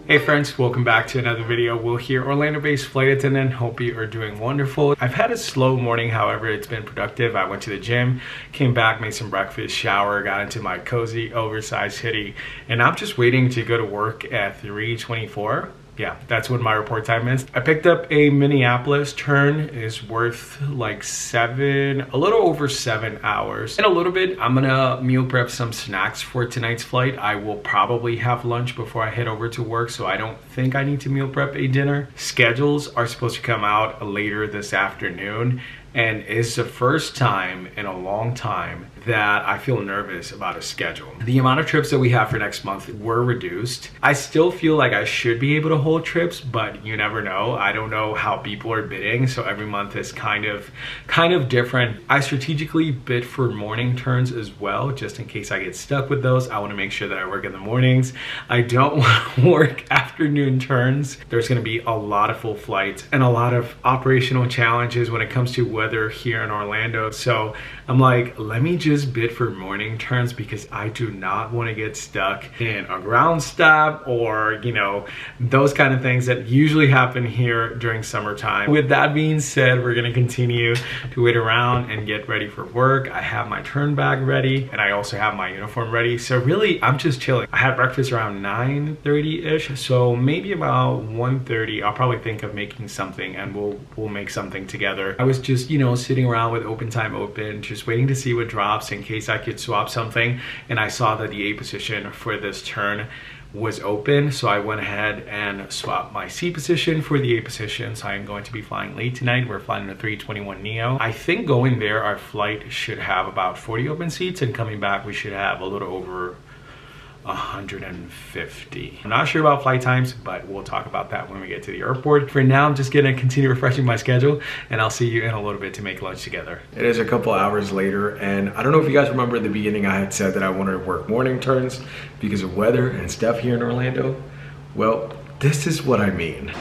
Hey friends, welcome back to another video. Will here, Orlando-based flight attendant. Hope you are doing wonderful. I've had a slow morning, however, it's been productive. I went to the gym, came back, made some breakfast, shower, got into my cozy, oversized hoodie, and I'm just waiting to go to work at 3:24. Yeah, that's what my report time is. I picked up a Minneapolis turn. It's worth like a little over 7 hours. In a little bit, I'm gonna meal prep some snacks for tonight's flight. I will probably have lunch before I head over to work, so I don't think I need to meal prep a dinner. Schedules are supposed to come out later this afternoon, and it's the first time in a long time that I feel nervous about a schedule. The amount of trips that we have for next month were reduced. I still feel like I should be able to hold trips, but you never know. I don't know how people are bidding, so every month is kind of different. I strategically bid for morning turns as well, just in case I get stuck with those. I want to make sure that I work in the mornings. I don't want to work afternoon turns. There's going to be a lot of full flights and a lot of operational challenges when it comes to weather here in Orlando. So I'm like, let me just bid for morning turns because I do not want to get stuck in a ground stop or, you know, those kind of things that usually happen here during summertime. With that being said, we're going to continue to wait around and get ready for work. I have my turn bag ready and I also have my uniform ready. So really, I'm just chilling. I had breakfast around 9:30-ish. So maybe about 1:30, I'll probably think of making something and we'll make something together. I was just, you know, sitting around with open time open, just waiting to see what drops in case I could swap something. And I saw that the A position for this turn was open, so I went ahead and swapped my C position for the A position. So I'm going to be flying late tonight. We're flying the 321 Neo. I think going there, our flight should have about 40 open seats, and coming back, we should have a little over 150. I'm not sure about flight times, but we'll talk about that when we get to the airport. For now, I'm just gonna continue refreshing my schedule, and I'll see you in a little bit to make lunch together. It is a couple hours later, and I don't know if you guys remember at the beginning I had said that I wanted to work morning turns because of weather and stuff here in Orlando. Well, this is what I mean.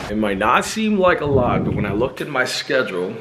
It might not seem like a lot, but when I looked at my schedule,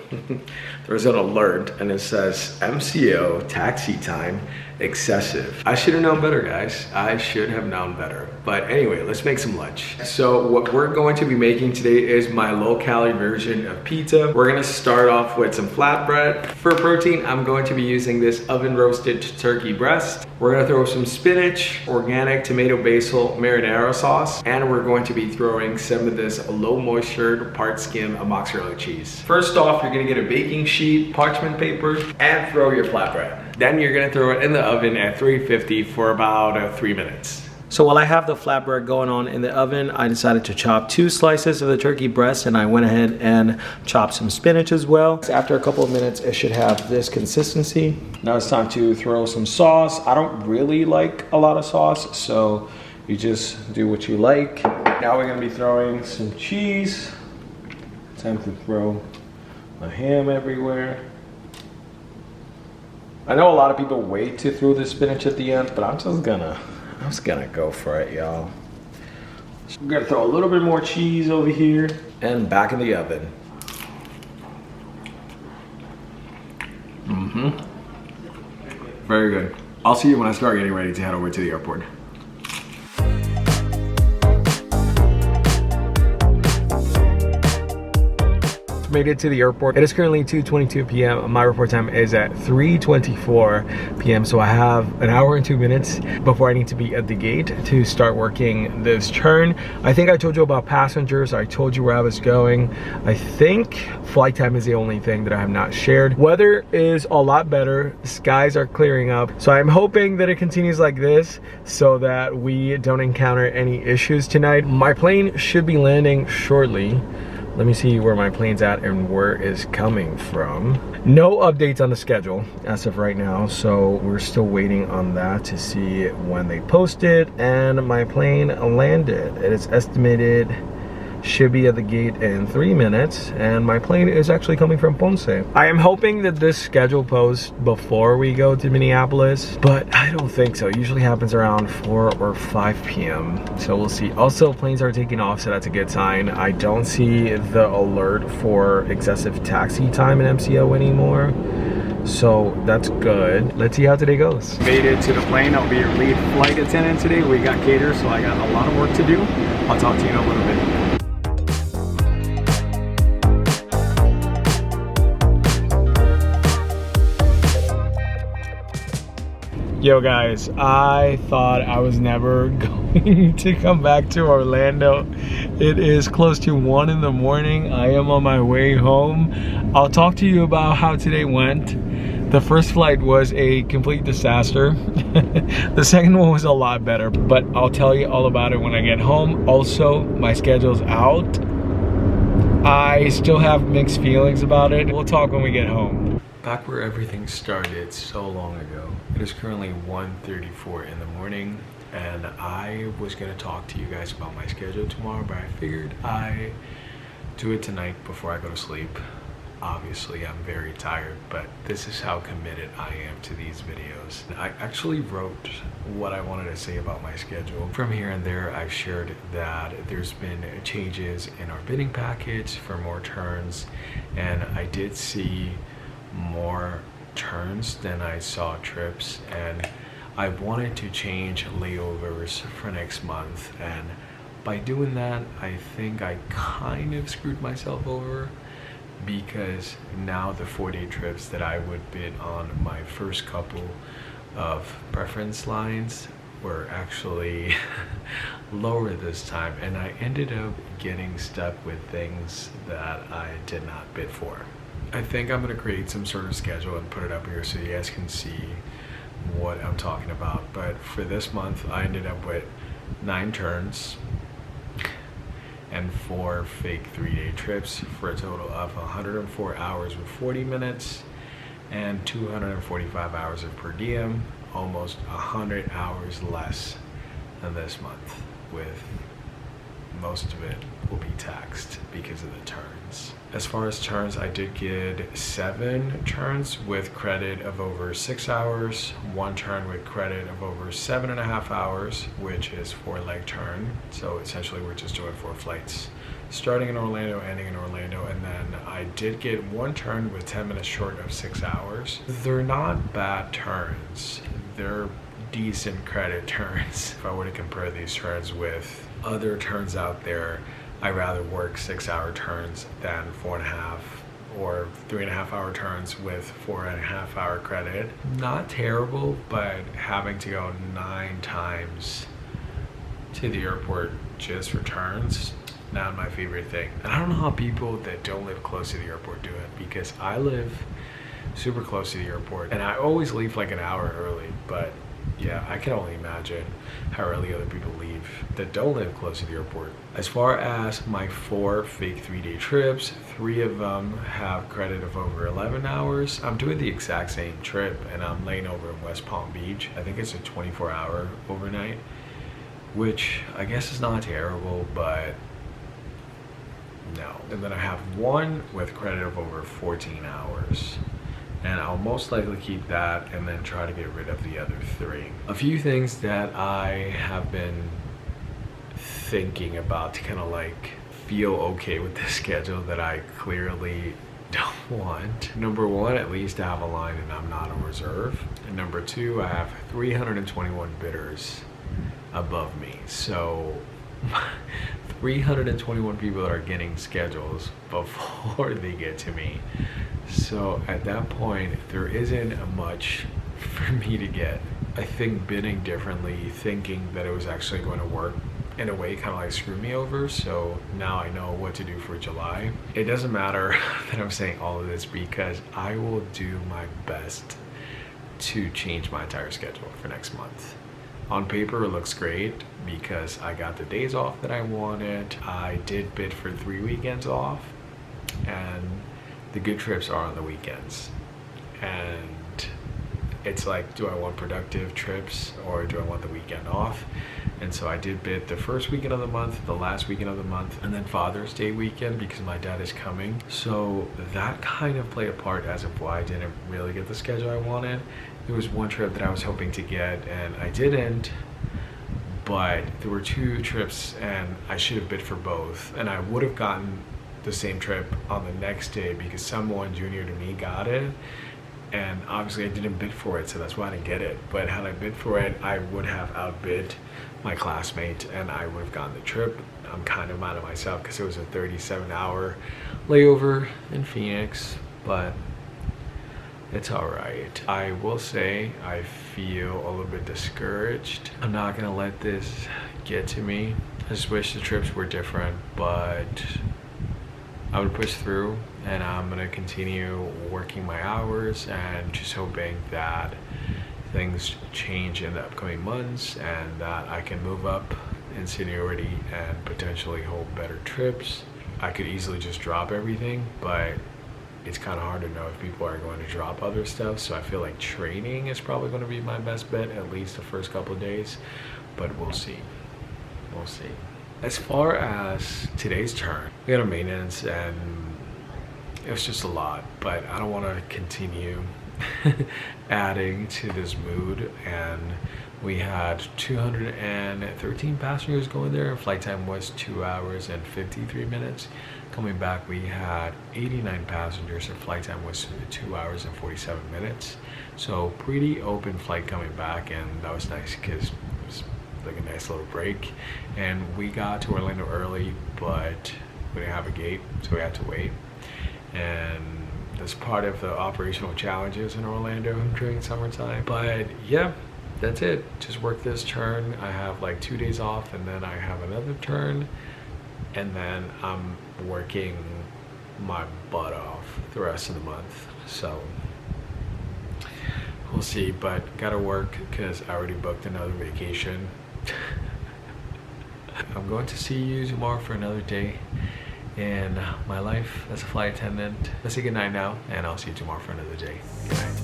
there's an alert and it says MCO taxi time excessive. I should have known better, guys. I should have known better. But anyway, let's make some lunch. So what we're going to be making today is my low-calorie version of pizza. We're gonna start off with some flatbread. For protein, I'm going to be using this oven-roasted turkey breast. We're gonna throw some spinach, organic tomato basil marinara sauce, and we're going to be throwing some of this low-moisture part skim mozzarella cheese. First off, you're gonna get a baking sheet, parchment paper, and throw your flatbread. Then you're gonna throw it in the oven at 350 for about 3 minutes. So while I have the flatbread going on in the oven, I decided to chop 2 slices of the turkey breast, and I went ahead and chopped some spinach as well. After a couple of minutes, it should have this consistency. Now it's time to throw some sauce. I don't really like a lot of sauce, so you just do what you like. Now we're gonna be throwing some cheese. Time to throw a ham everywhere. I know a lot of people wait to throw the spinach at the end, but I'm just gonna go for it, y'all. So we're gonna throw a little bit more cheese over here and back in the oven. Very good. I'll see you when I start getting ready to head over to the airport. Made it to the airport. It is currently 2:22 p.m. My report time is at 3:24 p.m. So I have an hour and 2 minutes before I need to be at the gate to start working this turn. I think I told you about passengers. I told you where I was going. I think flight time is the only thing that I have not shared. Weather is a lot better. Skies are clearing up. So I'm hoping that it continues like this so that we don't encounter any issues tonight. My plane should be landing shortly. Let me see where my plane's at and where it's coming from. No updates on the schedule as of right now, so we're still waiting on that to see when they post it. And my plane landed. It is estimated should be at the gate in 3 minutes, and my plane is actually coming from Ponce. I am hoping that this schedule posts before we go to Minneapolis, but I don't think so. It usually happens around 4 or 5 p.m. So we'll see. Also, planes are taking off, so that's a good sign. I don't see the alert for excessive taxi time in MCO anymore. So that's good. Let's see how today goes. Made it to the plane. I'll be your lead flight attendant today. We got caterers, so I got a lot of work to do. I'll talk to you in a little bit. Yo guys, I thought I was never going to come back to Orlando. It is close to 1 in the morning. I am on my way home. I'll talk to you about how today went. The first flight was a complete disaster. The second one was a lot better, but I'll tell you all about it when I get home. Also, my schedule's out. I still have mixed feelings about it. We'll talk when we get home. Back where everything started so long ago. It is currently 1:34 in the morning, and I was gonna talk to you guys about my schedule tomorrow, but I figured I do it tonight before I go to sleep. Obviously, I'm very tired, but this is how committed I am to these videos. I actually wrote what I wanted to say about my schedule. From here and there, I've shared that there's been changes in our bidding package for more turns, and I did see more turns than I saw trips, and I wanted to change layovers for next month, and by doing that I think I kind of screwed myself over, because now the 4-day trips that I would bid on my first couple of preference lines were actually lower this time, and I ended up getting stuck with things that I did not bid for. I think I'm gonna create some sort of schedule and put it up here so you guys can see what I'm talking about. But for this month, I ended up with 9 turns and 4 fake 3-day trips for a total of 104 hours with 40 minutes and 245 hours of per diem, almost 100 hours less than this month, with most of it will be taxed because of the turns. As far as turns, I did get 7 turns with credit of over 6 hours, 1 turn with credit of over 7.5 hours, which is 4-leg turn. So essentially we're just doing 4 flights, starting in Orlando, ending in Orlando. And then I did get 1 turn with 10 minutes short of 6 hours. They're not bad turns. They're decent credit turns. If I were to compare these turns with other turns out there, I rather work 6-hour turns than 4.5 or 3.5-hour turns with 4.5-hour credit. Not terrible, but having to go 9 times to the airport just for turns, not my favorite thing. And I don't know how people that don't live close to the airport do it, because I live super close to the airport and I always leave like an hour early, but yeah, I can only imagine how early other people leave that don't live close to the airport. As far as my 4 fake 3-day trips, 3 of them have credit of over 11 hours. I'm doing the exact same trip and I'm laying over in West Palm Beach. I think it's a 24-hour overnight, which I guess is not terrible, but no. And then I have 1 with credit of over 14 hours. And I'll most likely keep that and then try to get rid of the other 3. A few things that I have been thinking about to kind of like feel okay with this schedule that I clearly don't want. Number 1, at least I have a line and I'm not a reserve. And number 2, I have 321 bidders above me. So 321 people that are getting schedules before they get to me. So at that point, there isn't much for me to get. I think bidding differently, thinking that it was actually going to work, in a way kind of like screwed me over. So now I know what to do for July. It doesn't matter that I'm saying all of this, because I will do my best to change my entire schedule for next month. On paper, it looks great because I got the days off that I wanted. I did bid for 3 weekends off, and the good trips are on the weekends. And it's like, do I want productive trips or do I want the weekend off? And so I did bid the first weekend of the month, the last weekend of the month, and then Father's Day weekend because my dad is coming. So that kind of played a part as of why I didn't really get the schedule I wanted. There was one trip that I was hoping to get and I didn't, but there were 2 trips and I should have bid for both. And I would have gotten the same trip on the next day because someone junior to me got it. and obviously I didn't bid for it, so that's why I didn't get it. But had I bid for it, I would have outbid my classmate and I would have gotten the trip. I'm kind of mad at myself because it was a 37-hour layover in Phoenix, but it's all right. I will say I feel a little bit discouraged. I'm not gonna let this get to me. I just wish the trips were different, but I would push through, and I'm gonna continue working my hours and just hoping that things change in the upcoming months and that I can move up in seniority and potentially hold better trips. I could easily just drop everything, but it's kind of hard to know if people are going to drop other stuff. So I feel like training is probably going to be my best bet, at least the first couple of days, but we'll see. We'll see. As far as today's turn, we had a maintenance and it was just a lot, but I don't want to continue adding to this mood. And we had 213 passengers going there, and flight time was 2 hours and 53 minutes. Coming back, we had 89 passengers, and flight time was 2 hours and 47 minutes. So pretty open flight coming back, and that was nice because it was like a nice little break. And we got to Orlando early, but we didn't have a gate, so we had to wait. And that's part of the operational challenges in Orlando during summertime. But yeah, that's it. Just work this turn. I have like 2 days off, and then I have another turn, and then I'm working my butt off the rest of the month. So we'll see, but gotta work because I already booked another vacation. I'm going to see you tomorrow for another day in my life as a flight attendant. Let's say good night now, and I'll see you tomorrow for another day. Good night.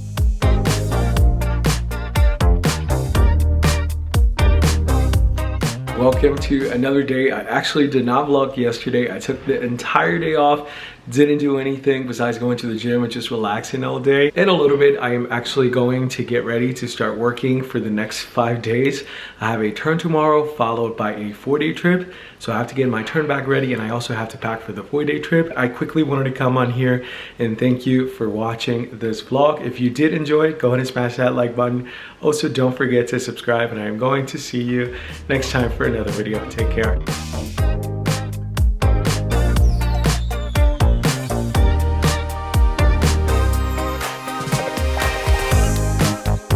Welcome to another day. I actually did not vlog yesterday. I took the entire day off, didn't do anything besides going to the gym and just relaxing all day. In a little bit, I am actually going to get ready to start working for the next 5 days. I have a turn tomorrow followed by a 4-day trip. So I have to get my turn back ready, and I also have to pack for the 4-day trip. I quickly wanted to come on here and thank you for watching this vlog. If you did enjoy, go ahead and smash that like button. Also, don't forget to subscribe, and I am going to see you next time for another video. Take care.